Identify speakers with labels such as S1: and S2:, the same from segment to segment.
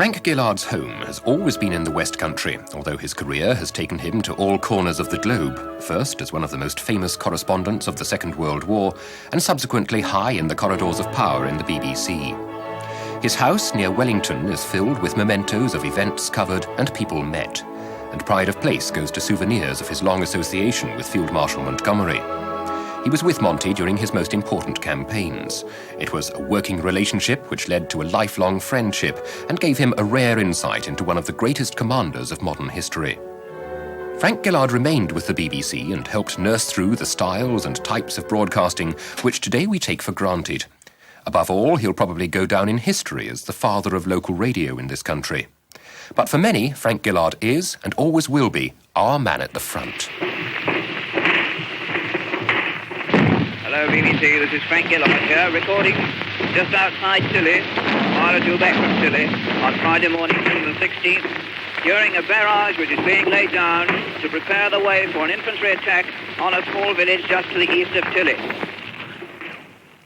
S1: Frank Gillard's home has always been in the West Country, although his career has taken him to all corners of the globe, first as one of the most famous correspondents of the Second World War, and subsequently high in the corridors of power in the BBC. His house near Wellington is filled with mementos of events covered and people met, and pride of place goes to souvenirs of his long association with Field Marshal Montgomery. He was with Monty during his most important campaigns. It was a working relationship which led to a lifelong friendship and gave him a rare insight into one of the greatest commanders of modern history. Frank Gillard remained with the BBC and helped nurse through the styles and types of broadcasting which today we take for granted. Above all, he'll probably go down in history as the father of local radio in this country. But for many, Frank Gillard is, and always will be, our man at the front.
S2: Hello, BBC, this is Frank Gillard here, recording just outside Tilly, a mile or two back from Tilly, on Friday morning, June the 16th, during a barrage which is being laid down to prepare the way for an infantry attack on a small village just to the east of Tilly.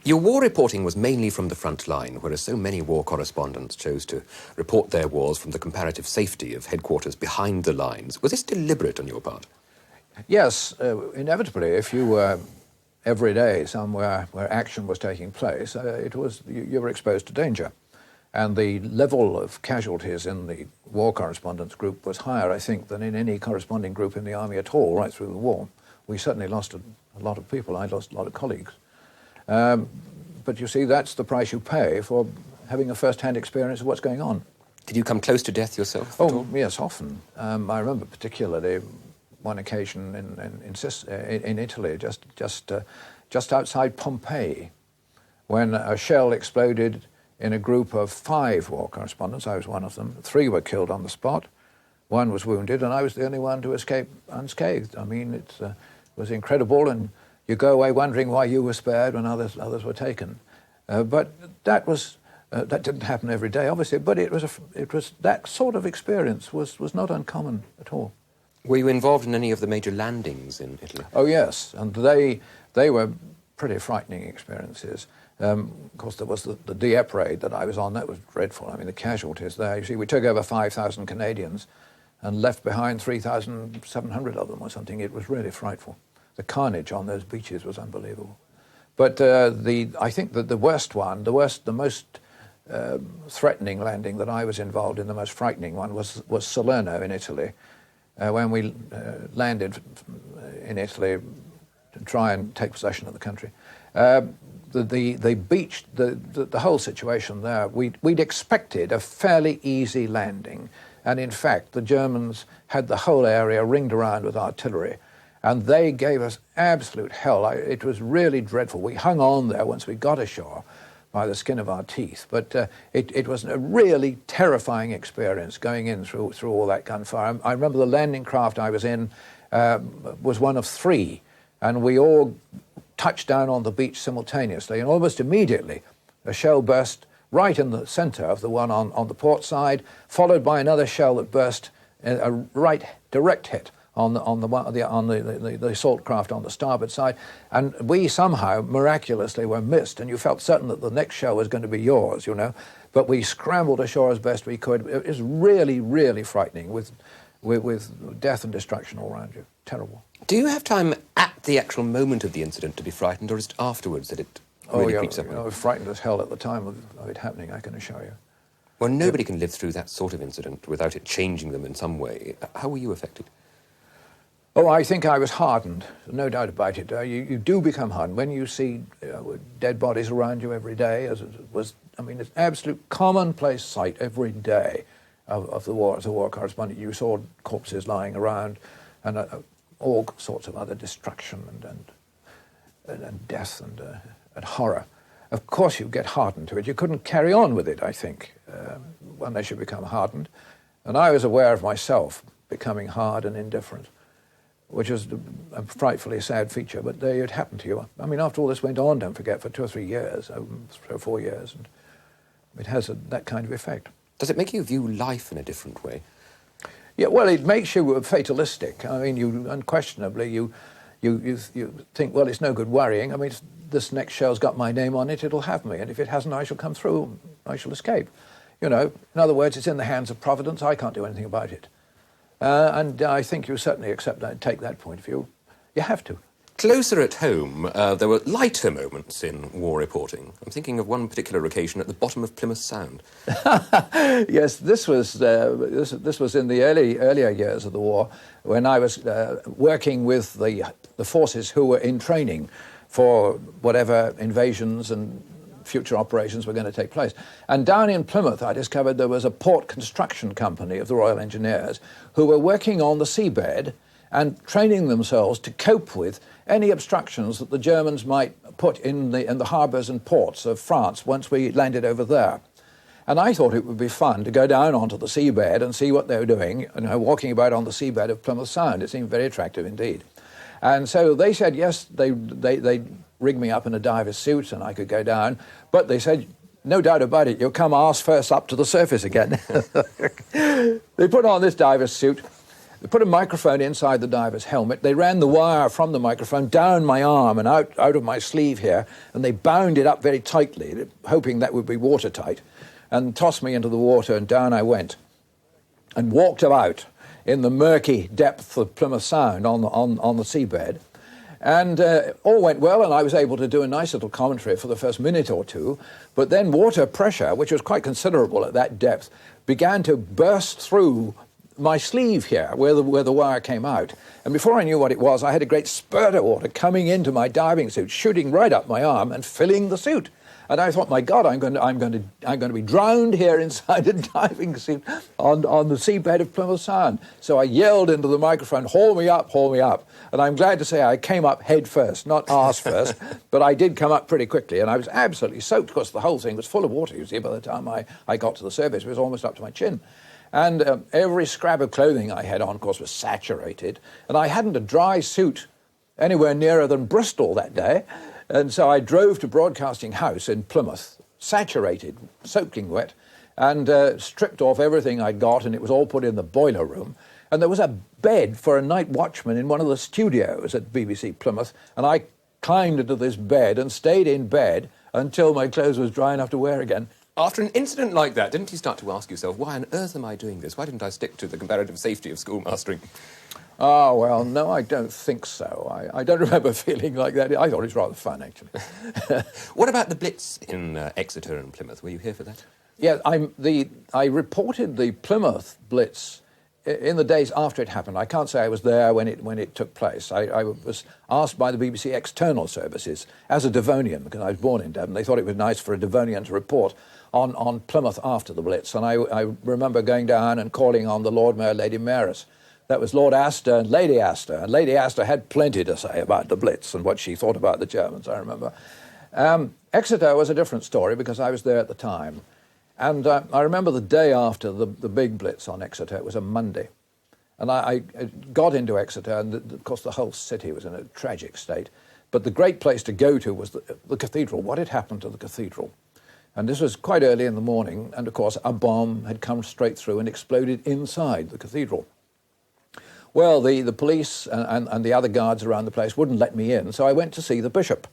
S1: Your war reporting was mainly from the front line, whereas so many war correspondents chose to report their wars from the comparative safety of headquarters behind the lines. Was this deliberate on your part?
S3: Yes, inevitably. If you were every day somewhere where action was taking place, you were exposed to danger. And the level of casualties in the war correspondence group was higher, I think, than in any corresponding group in the army at all, right through the war. We certainly lost a lot of people. I lost a lot of colleagues. But you see, that's the price you pay for having a first-hand experience of what's going on.
S1: Did you come close to death yourself?
S3: Oh, yes, often. I remember particularly one occasion in Italy, just outside Pompeii, when a shell exploded in a group of 5 war correspondents. I was one of them. 3 were killed on the spot. 1 was wounded, and I was the only one to escape unscathed. I mean, it was incredible, and you go away wondering why you were spared when others were taken. But that didn't happen every day, obviously. But it was that sort of experience was not uncommon at all.
S1: Were you involved in any of the major landings in Italy?
S3: Oh yes, and they were pretty frightening experiences. Of course, there was the Dieppe raid that I was on. That was dreadful. I mean, the casualties there. You see, we took over 5,000 Canadians and left behind 3,700 of them or something. It was really frightful. The carnage on those beaches was unbelievable. But I think that the most threatening landing that I was involved in, the most frightening one, was Salerno in Italy, when we landed in Italy to try and take possession of the country. The beach, the whole situation there, we'd expected a fairly easy landing, and in fact the Germans had the whole area ringed around with artillery. And they gave us absolute hell. It was really dreadful. We hung on there once we got ashore by the skin of our teeth. But it was a really terrifying experience going in through all that gunfire. I remember the landing craft I was in was one of 3, and we all touched down on the beach simultaneously. And almost immediately, a shell burst right in the center of the one on the port side, followed by another shell that burst, a right direct hit on the assault craft on the starboard side, and we somehow miraculously were missed, and you felt certain that the next shell was going to be yours, you know. But we scrambled ashore as best we could. It was really, really frightening, with death and destruction all around you. Terrible.
S1: Do you have time at the actual moment of the incident to be frightened, or is it afterwards that it really creeps up?
S3: I was frightened as hell at the time of it happening, I can assure you.
S1: Well, nobody can live through that sort of incident without it changing them in some way. How were you affected?
S3: Oh, I think I was hardened, no doubt about it. You do become hardened when you see dead bodies around you every day, as it was. I mean, it's an absolute commonplace sight every day of the war. As a war correspondent, you saw corpses lying around, and all sorts of other destruction and death and horror. Of course, you get hardened to it. You couldn't carry on with it, I think, unless you become hardened. And I was aware of myself becoming hard and indifferent, which is a frightfully sad feature, but it happened to you. I mean, after all this went on, don't forget, for 2 or 3 years, 3 or 4 years, and it has that kind of effect.
S1: Does it make you view life in a different way?
S3: Yeah, well, it makes you fatalistic. I mean, you unquestionably, you think, well, it's no good worrying. I mean, this next shell's got my name on it, it'll have me, and if it hasn't, I shall come through, I shall escape. You know, in other words, it's in the hands of Providence. I can't do anything about it. And I think you certainly accept that and take that point of view. You have to.
S1: Closer at home, there were lighter moments in war reporting. I'm thinking of one particular occasion at the bottom of Plymouth Sound.
S3: Yes, this was in the earlier years of the war, when I was working with the forces who were in training for whatever invasions and future operations were going to take place. And down in Plymouth, I discovered there was a port construction company of the Royal Engineers who were working on the seabed and training themselves to cope with any obstructions that the Germans might put in the harbours and ports of France once we landed over there. And I thought it would be fun to go down onto the seabed and see what they were doing, you know, walking about on the seabed of Plymouth Sound. It seemed very attractive indeed. And so they said, yes, they rigged me up in a diver's suit and I could go down. But they said, no doubt about it, you'll come arse first up to the surface again. They put on this diver's suit. They put a microphone inside the diver's helmet. They ran the wire from the microphone down my arm and out of my sleeve here, and they bound it up very tightly, hoping that would be watertight, and tossed me into the water, and down I went, and walked about in the murky depth of Plymouth Sound on the seabed. And all went well, and I was able to do a nice little commentary for the first minute or two, but then water pressure, which was quite considerable at that depth, began to burst through my sleeve here, where the wire came out. And before I knew what it was, I had a great spurt of water coming into my diving suit, shooting right up my arm and filling the suit. And I thought, my God, I'm going to be drowned here inside a diving suit on the seabed of Plymouth Sound. So I yelled into the microphone, haul me up, haul me up. And I'm glad to say I came up head first, not arse first, but I did come up pretty quickly, and I was absolutely soaked, because the whole thing was full of water, you see. By the time I got to the surface, it was almost up to my chin. And every scrap of clothing I had on, of course, was saturated. And I hadn't a dry suit anywhere nearer than Bristol that day. And so I drove to Broadcasting House in Plymouth, saturated, soaking wet, and stripped off everything I'd got, and it was all put in the boiler room. And there was a bed for a night watchman in one of the studios at BBC Plymouth, and I climbed into this bed and stayed in bed until my clothes was dry enough to wear again.
S1: After an incident like that, didn't you start to ask yourself, why on earth am I doing this? Why didn't I stick to the comparative safety of schoolmastering?
S3: Oh, well, no, I don't think so. I don't remember feeling like that. I thought it was rather fun, actually.
S1: What about the Blitz in Exeter and Plymouth? Were you here for that?
S3: Yeah, I reported the Plymouth Blitz in the days after it happened. I can't say I was there when it took place. I was asked by the BBC External Services as a Devonian, because I was born in Devon. They thought it was nice for a Devonian to report on Plymouth after the Blitz. And I remember going down and calling on the Lord Mayor, Lady Mayoress. That was Lord Astor and Lady Astor. And Lady Astor had plenty to say about the Blitz and what she thought about the Germans, I remember. Exeter was a different story, because I was there at the time. And I remember the day after the big Blitz on Exeter. It was a Monday. And I got into Exeter, and of course the whole city was in a tragic state. But the great place to go to was the cathedral. What had happened to the cathedral? And this was quite early in the morning, and of course a bomb had come straight through and exploded inside the cathedral. Well, the police and the other guards around the place wouldn't let me in, so I went to see the bishop.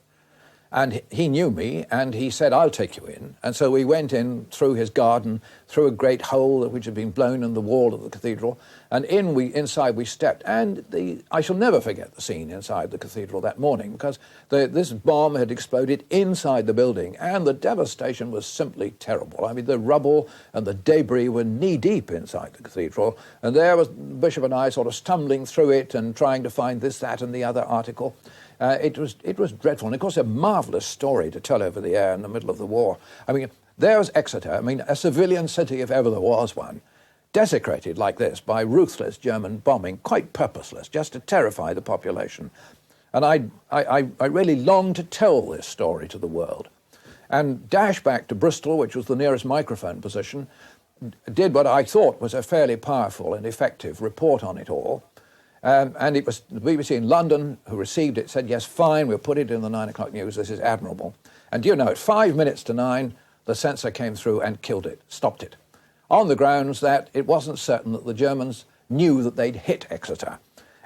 S3: And he knew me, and he said, I'll take you in. And so we went in through his garden, through a great hole which had been blown in the wall of the cathedral, and inside we stepped. And I shall never forget the scene inside the cathedral that morning, because this bomb had exploded inside the building, and the devastation was simply terrible. I mean, the rubble and the debris were knee-deep inside the cathedral, and there was the bishop and I sort of stumbling through it and trying to find this, that, and the other article. It was dreadful, and of course a marvellous story to tell over the air in the middle of the war. I mean, there was Exeter, I mean, a civilian city if ever there was one, desecrated like this by ruthless German bombing, quite purposeless, just to terrify the population. And I really longed to tell this story to the world, and dashed back to Bristol, which was the nearest microphone position, did what I thought was a fairly powerful and effective report on it all. And it was the BBC in London who received it, said, yes, fine, we'll put it in the 9 o'clock news, this is admirable. And do you know, at 5 minutes to 9, the censor came through and killed it, stopped it, on the grounds that it wasn't certain that the Germans knew that they'd hit Exeter.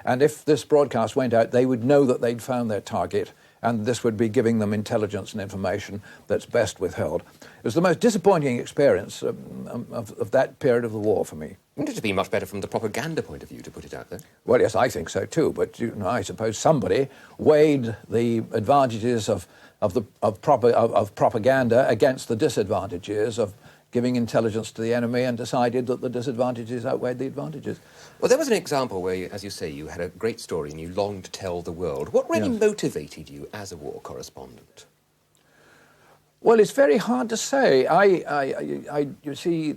S3: And if this broadcast went out, they would know that they'd found their target, and this would be giving them intelligence and information that's best withheld. It was the most disappointing experience of that period of the war for me.
S1: Wouldn't it have been much better from the propaganda point of view to put it out there?
S3: Well, yes, I think so too, but I suppose somebody weighed the advantages of propaganda against the disadvantages of giving intelligence to the enemy, and decided that the disadvantages outweighed the advantages.
S1: Well, there was an example where, as you say, you had a great story and you longed to tell the world. What really motivated you as a war correspondent?
S3: Well, it's very hard to say. You see,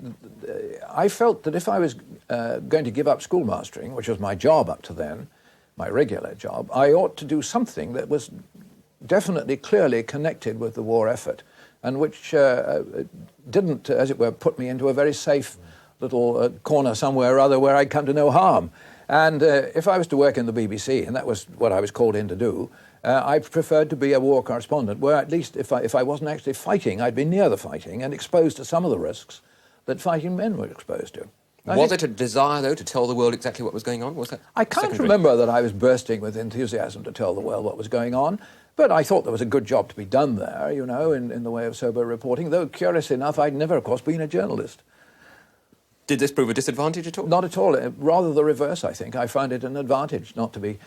S3: I felt that if I was going to give up schoolmastering, which was my job up to then, my regular job, I ought to do something that was definitely, clearly connected with the war effort, and which didn't, as it were, put me into a very safe little corner somewhere or other where I'd come to no harm. And if I was to work in the BBC, and that was what I was called in to do, I preferred to be a war correspondent, where at least if I wasn't actually fighting, I'd be near the fighting and exposed to some of the risks that fighting men were exposed to.
S1: Was it a desire, though, to tell the world exactly what was going on? Was that
S3: I can't remember that I was bursting with enthusiasm to tell the world what was going on, but I thought there was a good job to be done there, you know, in the way of sober reporting, though, curious enough, I'd never, of course, been a journalist.
S1: Did this prove a disadvantage at all?
S3: Not at all. Rather the reverse, I think. I found it an advantage not to be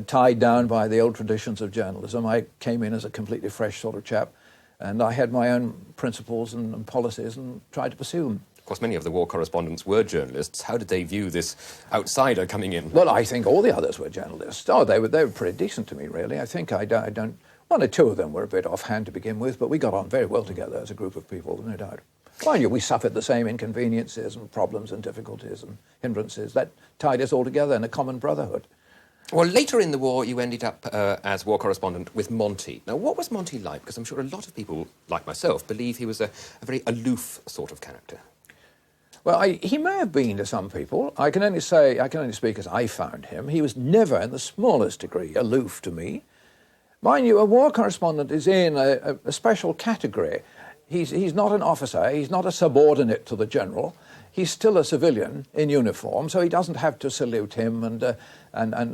S3: tied down by the old traditions of journalism. I came in as a completely fresh sort of chap, and I had my own principles and policies and tried to pursue them.
S1: Of course, many of the war correspondents were journalists. How did they view this outsider coming in?
S3: Well, I think all the others were journalists. Oh, they were pretty decent to me, really. I think I don't... One or two of them were a bit offhand to begin with, but we got on very well together as a group of people, no doubt. Mind you, we suffered the same inconveniences and problems and difficulties and hindrances. That tied us all together in a common brotherhood.
S1: Well, later in the war, you ended up as war correspondent with Monty. Now, what was Monty like? Because I'm sure a lot of people, like myself, believe he was a very aloof sort of character.
S3: Well, he may have been to some people. I can only speak as I found him. He was never in the smallest degree aloof to me. Mind you, a war correspondent is in a special category. He's not an officer, he's not a subordinate to the general. He's still a civilian in uniform, so he doesn't have to salute him and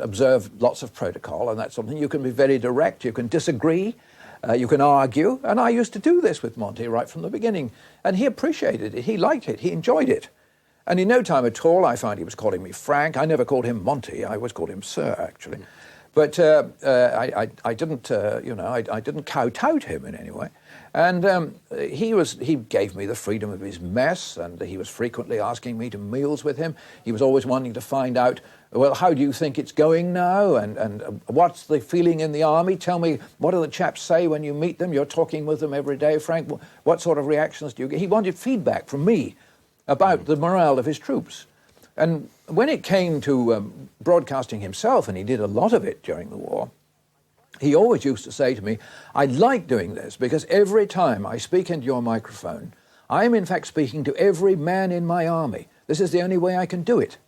S3: observe lots of protocol and that sort of thing. You can be very direct, you can disagree, you can argue, and I used to do this with Monty right from the beginning. And he appreciated it, he liked it, he enjoyed it. And in no time at all, I found he was calling me Frank. I never called him Monty, I always called him Sir, actually. But I didn't, I didn't kowtow to him in any way. And he gave me the freedom of his mess, and he was frequently asking me to meals with him. He was always wanting to find out, well, how do you think it's going now? And what's the feeling in the army? Tell me, what do the chaps say when you meet them? You're talking with them every day, Frank. What sort of reactions do you get? He wanted feedback from me about the morale of his troops. And when it came to broadcasting himself, and he did a lot of it during the war, he always used to say to me, I like doing this because every time I speak into your microphone, I am in fact speaking to every man in my army. This is the only way I can do it.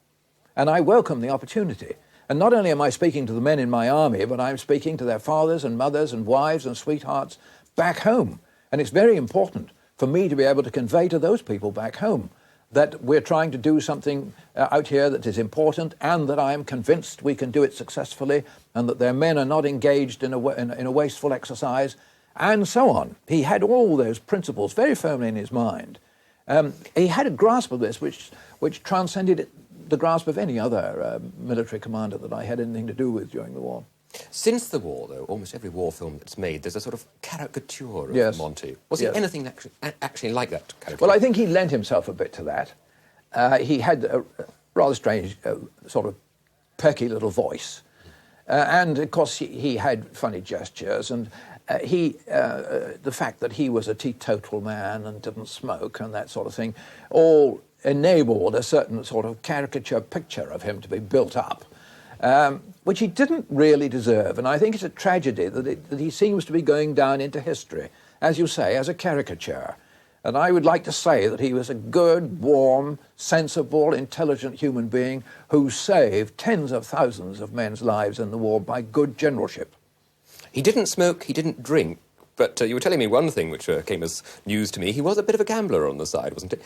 S3: And I welcome the opportunity. And not only am I speaking to the men in my army, but I'm speaking to their fathers and mothers and wives and sweethearts back home. And it's very important for me to be able to convey to those people back home that we're trying to do something out here that is important, and that I am convinced we can do it successfully, and that their men are not engaged in a wasteful exercise, and so on. He had all those principles very firmly in his mind. He had a grasp of this which transcended the grasp of any other military commander that I had anything to do with during the war.
S1: Since the war, though, almost every war film that's made, there's a sort of caricature of Monty. Was he anything actually like that caricature?
S3: Well, I think he lent himself a bit to that. He had a rather strange, sort of perky little voice. And, of course, he had funny gestures. And the fact that he was a teetotal man and didn't smoke and that sort of thing all enabled a certain sort of caricature picture of him to be built up. Which he didn't really deserve. And I think it's a tragedy that he seems to be going down into history, as you say, as a caricature. And I would like to say that he was a good, warm, sensible, intelligent human being who saved tens of thousands of men's lives in the war by good generalship.
S1: He didn't smoke, he didn't drink, but you were telling me one thing which came as news to me. He was a bit of a gambler on the side, wasn't he?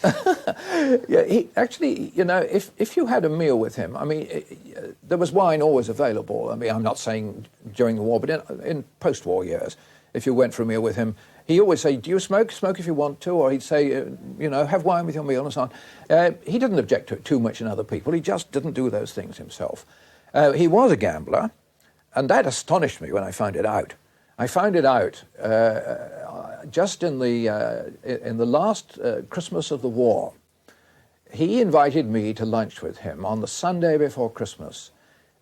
S3: Yeah, he actually, you know, if you had a meal with him, I mean, there was wine always available. I mean, I'm not saying during the war, but in post-war years, if you went for a meal with him, he always say, do you smoke? Smoke if you want to. Or he'd say, have wine with your meal and so on. He didn't object to it too much in other people. He just didn't do those things himself. He was a gambler, and that astonished me when I found it out. I found it out just in the last Christmas of the war. He invited me to lunch with him on the Sunday before Christmas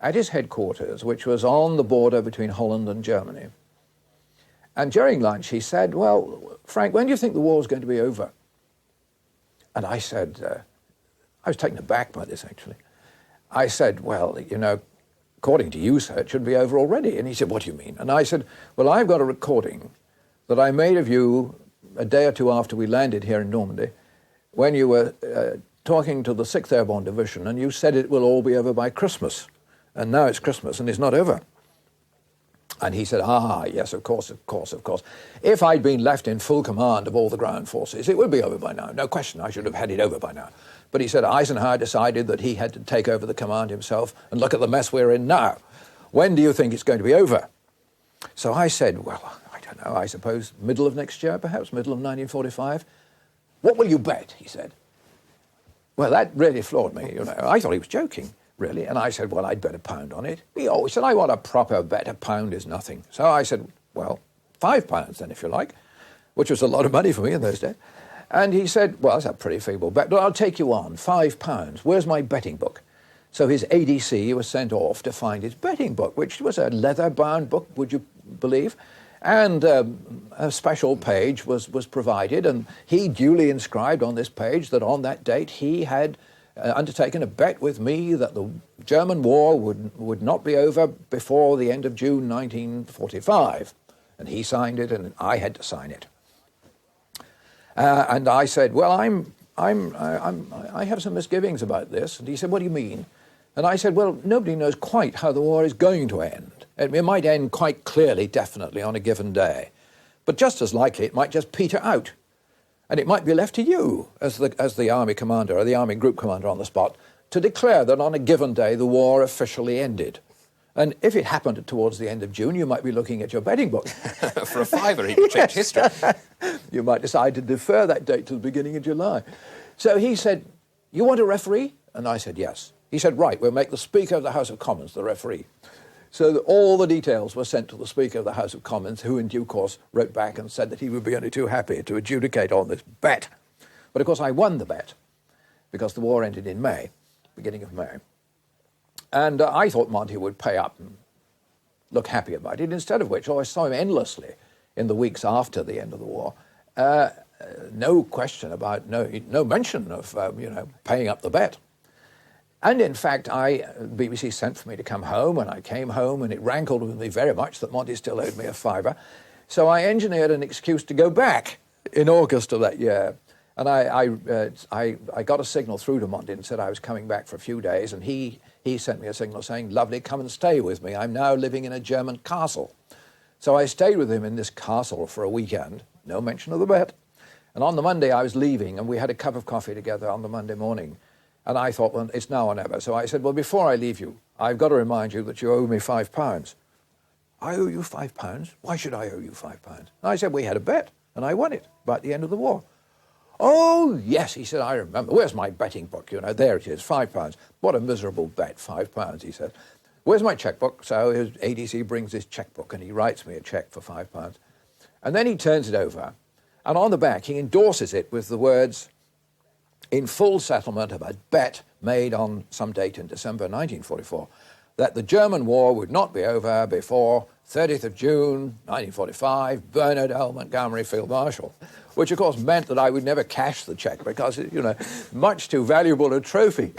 S3: at his headquarters, which was on the border between Holland and Germany. And during lunch, he said, well, Frank, when do you think the war is going to be over? And I said, I was taken aback by this, actually. I said, well, according to you, sir, it should be over already. And he said, what do you mean? And I said, well, I've got a recording that I made of you a day or two after we landed here in Normandy, when you were talking to the 6th Airborne Division, and you said it will all be over by Christmas. And now it's Christmas, and it's not over. And he said, yes, of course. If I'd been left in full command of all the ground forces, it would be over by now. No question, I should have had it over by now. But he said Eisenhower decided that he had to take over the command himself, and look at the mess we're in now. When do you think it's going to be over? So I said, well, I don't know, I suppose middle of next year, perhaps, middle of 1945. What will you bet? He said. Well, that really floored me, I thought he was joking. Really? And I said, well, I'd bet £1 on it. He always said, I want a proper bet. £1 is nothing. So I said, well, £5 then, if you like, which was a lot of money for me in those days. And he said, well, that's a pretty feeble bet, but I'll take you on, £5. Where's my betting book? So his ADC was sent off to find his betting book, which was a leather-bound book, would you believe? And a special page was provided, and he duly inscribed on this page that on that date he had undertaken a bet with me that the German war would not be over before the end of June 1945. And he signed it, and I had to sign it. And I said, well, I have some misgivings about this. And he said, what do you mean? And I said, well, nobody knows quite how the war is going to end. It might end quite clearly, definitely, on a given day. But just as likely, it might just peter out. And it might be left to you, as the army commander or the army group commander on the spot, to declare that on a given day the war officially ended. And if it happened towards the end of June, you might be looking at your betting book.
S1: For a fiver, he'd checked history.
S3: You might decide to defer that date to the beginning of July. So he said, you want a referee? And I said, yes. He said, right, we'll make the Speaker of the House of Commons the referee. So all the details were sent to the Speaker of the House of Commons, who in due course wrote back and said that he would be only too happy to adjudicate on this bet. But of course I won the bet, because the war ended in May, beginning of May. And I thought Monty would pay up and look happy about it, instead of which I saw him endlessly in the weeks after the end of the war. No question about, no mention of, paying up the bet. And in fact, BBC sent for me to come home, and I came home, and it rankled with me very much that Monty still owed me a fiver. So I engineered an excuse to go back in August of that year. And I got a signal through to Monty and said I was coming back for a few days, and he sent me a signal saying, lovely, come and stay with me. I'm now living in a German castle. So I stayed with him in this castle for a weekend, no mention of the bet. And on the Monday I was leaving, and we had a cup of coffee together on the Monday morning. And I thought, well, it's now or never. So I said, well, before I leave you, I've got to remind you that you owe me £5. I owe you £5? Why should I owe you £5? And I said, we had a bet, and I won it about the end of the war. Oh, yes, he said, I remember. Where's my betting book? There it is, £5. What a miserable bet, £5, he said. Where's my checkbook? So his ADC brings his checkbook, and he writes me a check for £5. And then he turns it over, and on the back he endorses it with the words, in full settlement of a bet made on some date in December 1944, that the German war would not be over before 30th of June 1945, Bernard L. Montgomery, Field Marshal, which of course meant that I would never cash the cheque because, much too valuable a trophy.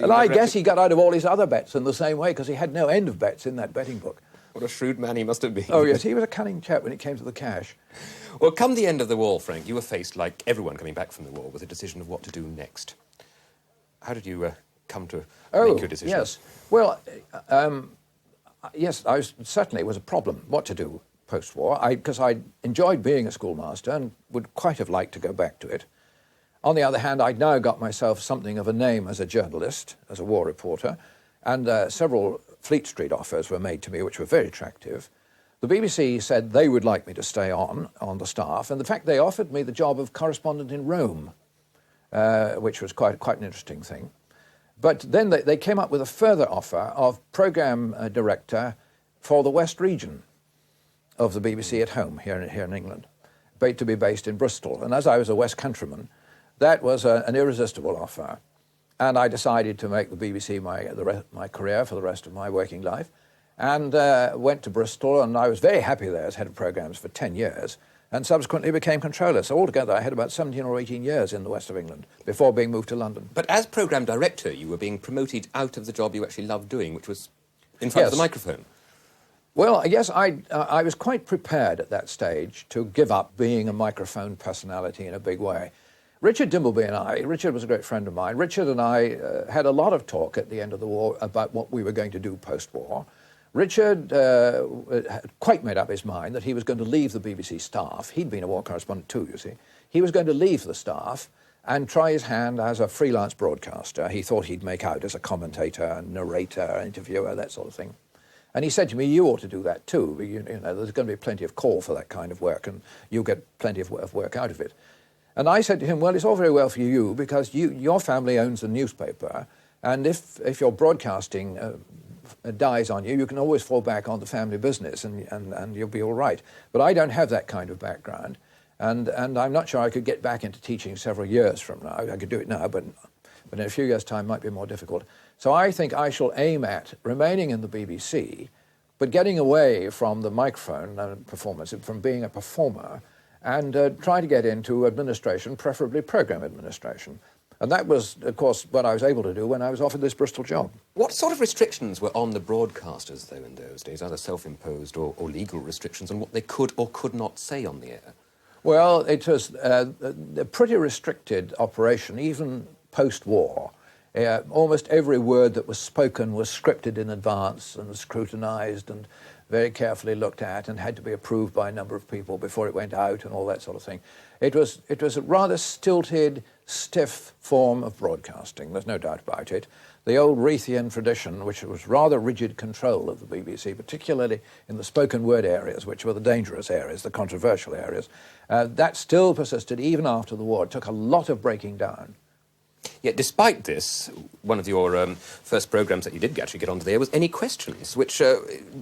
S3: And I guess he got out of all his other bets in the same way, because he had no end of bets in that betting book.
S1: What a shrewd man he must have been.
S3: Oh, yes, he was a cunning chap when it came to the cash.
S1: Well, come the end of the war, Frank, you were faced, like everyone coming back from the war, with a decision of what to do next. How did you come to make your decision?
S3: Yes. Well, yes, certainly it was a problem what to do post-war, because I enjoyed being a schoolmaster and would quite have liked to go back to it. On the other hand, I'd now got myself something of a name as a journalist, as a war reporter, and several Fleet Street offers were made to me, which were very attractive. The BBC said they would like me to stay on the staff, and in fact they offered me the job of correspondent in Rome, which was quite an interesting thing. But then they came up with a further offer of programme director for the West region of the BBC at home here in England, to be based in Bristol. And as I was a West Countryman, that was an irresistible offer. And I decided to make the BBC my career for the rest of my working life, and went to Bristol, and I was very happy there as head of programmes for 10 years, and subsequently became controller. So altogether I had about 17 or 18 years in the west of England before being moved to London.
S1: But as programme director, you were being promoted out of the job you actually loved doing, which was in front of the microphone.
S3: Well, yes, I was quite prepared at that stage to give up being a microphone personality in a big way. Richard Dimbleby and Richard was a great friend of mine, Richard and I had a lot of talk at the end of the war about what we were going to do post-war. Richard quite made up his mind that he was going to leave the BBC staff. He'd been a war correspondent too, you see. He was going to leave the staff and try his hand as a freelance broadcaster. He thought he'd make out as a commentator, narrator, interviewer, that sort of thing. And he said to me, you ought to do that too. You know, there's going to be plenty of call for that kind of work, and you'll get plenty of work out of it. And I said to him, well, it's all very well for you, because your family owns a newspaper, and if your broadcasting dies on you, you can always fall back on the family business, and you'll be all right. But I don't have that kind of background, and I'm not sure I could get back into teaching several years from now. I could do it now, but in a few years' time might be more difficult. So I think I shall aim at remaining in the BBC, but getting away from the microphone performance, from being a performer, and try to get into administration, preferably programme administration. And that was, of course, what I was able to do when I was offered this Bristol job.
S1: What sort of restrictions were on the broadcasters, though, in those days, either self-imposed or legal restrictions on what they could or could not say on the air?
S3: Well, it was a pretty restricted operation, even post-war. Almost every word that was spoken was scripted in advance and scrutinised and very carefully looked at and had to be approved by a number of people before it went out and all that sort of thing. It was a rather stilted, stiff form of broadcasting, there's no doubt about it. The old Reithian tradition, which was rather rigid control of the BBC, particularly in the spoken word areas, which were the dangerous areas, the controversial areas, that still persisted even after the war. It took a lot of breaking down.
S1: Yet, despite this, one of your first programmes that you did actually get onto there was Any Questions, which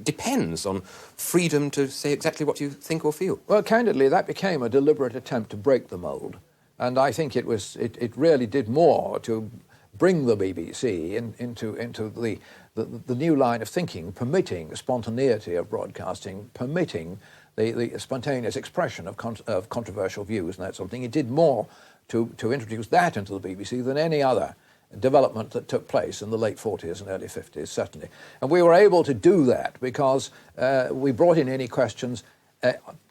S1: depends on freedom to say exactly what you think or feel.
S3: Well, candidly, that became a deliberate attempt to break the mould. And I think it really did more to bring the BBC into the new line of thinking, permitting spontaneity of broadcasting, permitting the spontaneous expression of controversial views and that sort of thing. It did more to introduce that into the BBC than any other development that took place in the late 40s and early 50s, certainly. And we were able to do that because we brought in Any Questions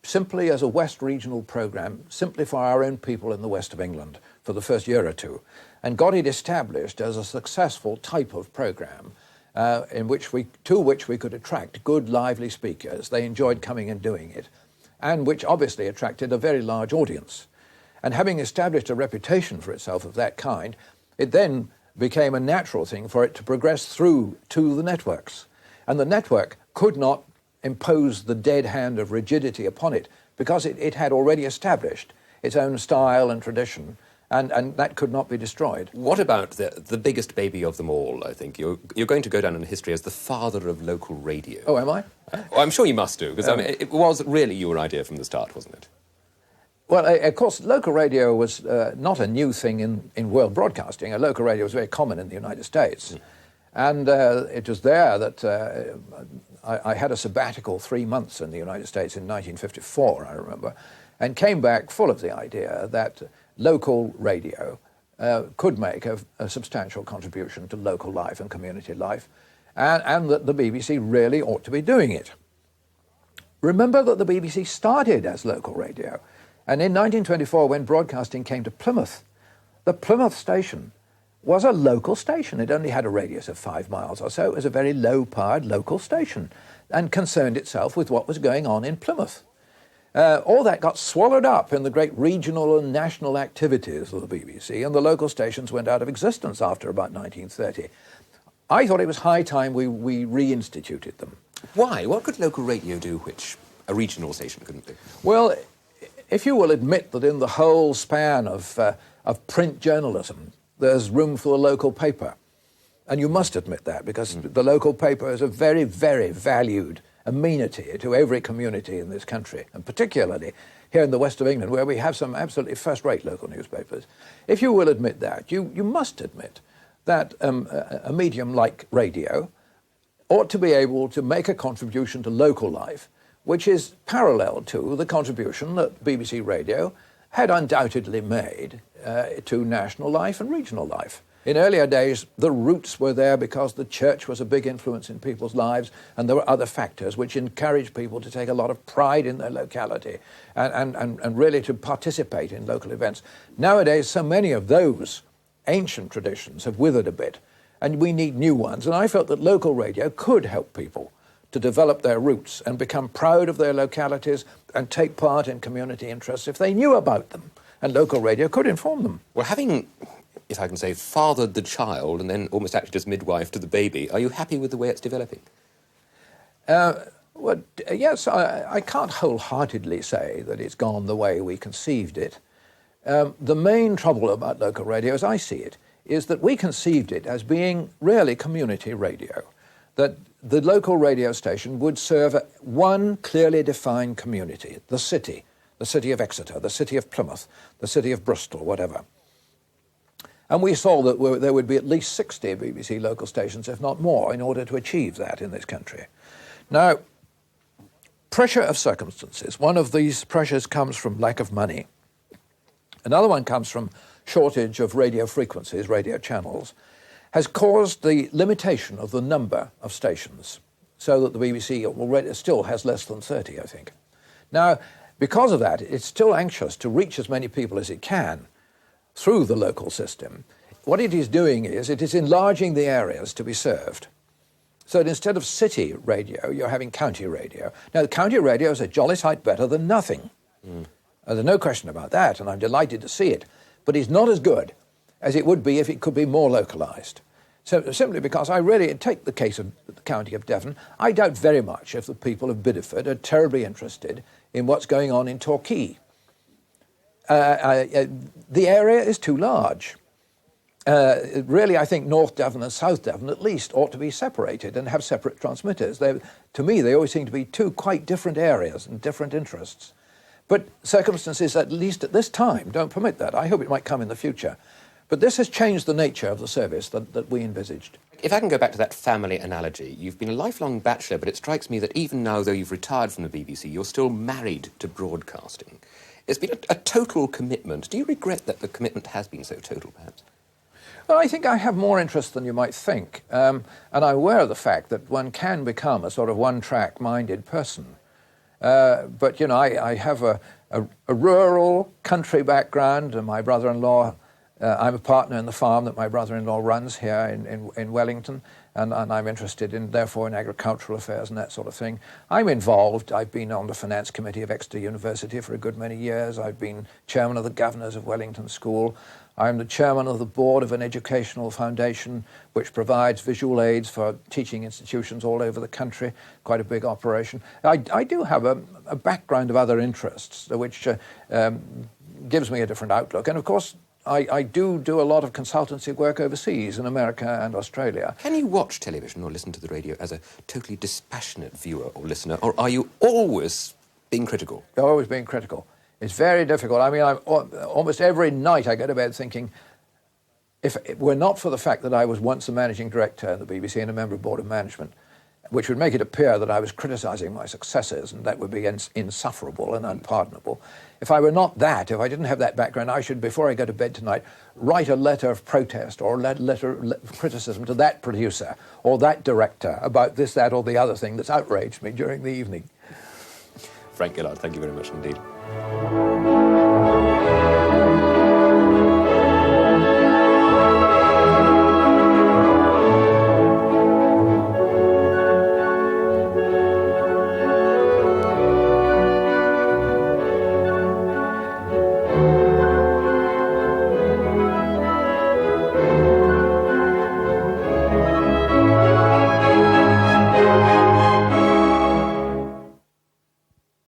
S3: simply as a West regional programme, simply for our own people in the west of England for the first year or two, and got it established as a successful type of programme to which we could attract good, lively speakers. They enjoyed coming and doing it, and which obviously attracted a very large audience. And having established a reputation for itself of that kind, it then became a natural thing for it to progress through to the networks. And the network could not impose the dead hand of rigidity upon it because it had already established its own style and tradition, and that could not be destroyed.
S1: What about the biggest baby of them all, I think? You're going to go down in history as the father of local radio.
S3: Oh, am I?
S1: Well, I'm sure you must do, because it was really your idea from the start, wasn't it?
S3: Well, of course, local radio was not a new thing in world broadcasting. Local radio was very common in the United States. And it was there that I had a sabbatical 3 months in the United States in 1954, I remember, and came back full of the idea that local radio could make a substantial contribution to local life and community life, and that the BBC really ought to be doing it. Remember that the BBC started as local radio. And in 1924, when broadcasting came to Plymouth, the Plymouth station was a local station. It only had a radius of 5 miles or so. It was a very low-powered local station and concerned itself with what was going on in Plymouth. All that got swallowed up in the great regional and national activities of the BBC, and the local stations went out of existence after about 1930. I thought it was high time we reinstituted them.
S1: Why? What could local radio do which a regional station couldn't do?
S3: Well, if you will admit that in the whole span of print journalism, there's room for the local paper. And you must admit that, because the local paper is a very, very valued amenity to every community in this country, and particularly here in the west of England, where we have some absolutely first-rate local newspapers. If you will admit that, you must admit that a medium like radio ought to be able to make a contribution to local life, which is parallel to the contribution that BBC Radio had undoubtedly made to national life and regional life. In earlier days, the roots were there because the church was a big influence in people's lives, and there were other factors which encouraged people to take a lot of pride in their locality and really to participate in local events. Nowadays, so many of those ancient traditions have withered a bit, and we need new ones. And I felt that local radio could help people to develop their roots and become proud of their localities and take part in community interests if they knew about them. And local radio could inform them.
S1: Well, having, if I can say, fathered the child and then almost acted as midwife to the baby, are you happy with the way it's developing?
S3: Well, yes, I can't wholeheartedly say that it's gone the way we conceived it. The main trouble about local radio, as I see it, is that we conceived it as being really community radio, that the local radio station would serve one clearly defined community, the city of Exeter, the city of Plymouth, the city of Bristol, whatever. And we saw that there would be at least 60 BBC local stations, if not more, in order to achieve that in this country. Now, pressure of circumstances. One of these pressures comes from lack of money. Another one comes from shortage of radio frequencies, radio channels, has caused the limitation of the number of stations, so that the BBC already still has less than 30, I think. Now, because of that, it's still anxious to reach as many people as it can through the local system. What it is doing is it is enlarging the areas to be served. So that instead of city radio, you're having county radio. Now, the county radio is a jolly sight better than nothing. There's no question about that, and I'm delighted to see it. But it's not as good as it would be if it could be more localised. So simply because I really take the case of the county of Devon, I doubt very much if the people of Bideford are terribly interested in what's going on in Torquay. The area is too large. Really, I think North Devon and South Devon at least ought to be separated and have separate transmitters. To me, they always seem to be two quite different areas and different interests. But circumstances, at least at this time, don't permit that. I hope it might come in the future. But this has changed the nature of the service that we envisaged.
S1: If I can go back to that family analogy, you've been a lifelong bachelor, but it strikes me that even now, though you've retired from the BBC, you're still married to broadcasting. It's been a total commitment. Do you regret that the commitment has been so total, perhaps?
S3: Well, I think I have more interest than you might think. And I'm aware of the fact that one can become a sort of one-track minded person. But, you know, I have a rural country background, and my brother-in-law, I'm a partner in the farm that my brother-in-law runs here in Wellington, and I'm interested in, therefore, in agricultural affairs and that sort of thing. I'm involved. I've been on the finance committee of Exeter University for a good many years. I've been chairman of the governors of Wellington School. I'm the chairman of the board of an educational foundation which provides visual aids for teaching institutions all over the country, quite a big operation. I do have a background of other interests, which gives me a different outlook. And of course, I do a lot of consultancy work overseas in America and Australia.
S1: Can you watch television or listen to the radio as a totally dispassionate viewer or listener, or are you always being critical?
S3: Always being critical. It's very difficult. I mean, almost every night I go to bed thinking, if it were not for the fact that I was once a managing director of the BBC and a member of Board of Management, which would make it appear that I was criticising my successors, and that would be insufferable and unpardonable. If I were not that, if I didn't have that background, I should, before I go to bed tonight, write a letter of protest or a letter of criticism to that producer or that director about this, that, or the other thing that's outraged me during the evening.
S1: Frank Gillard, thank you very much indeed.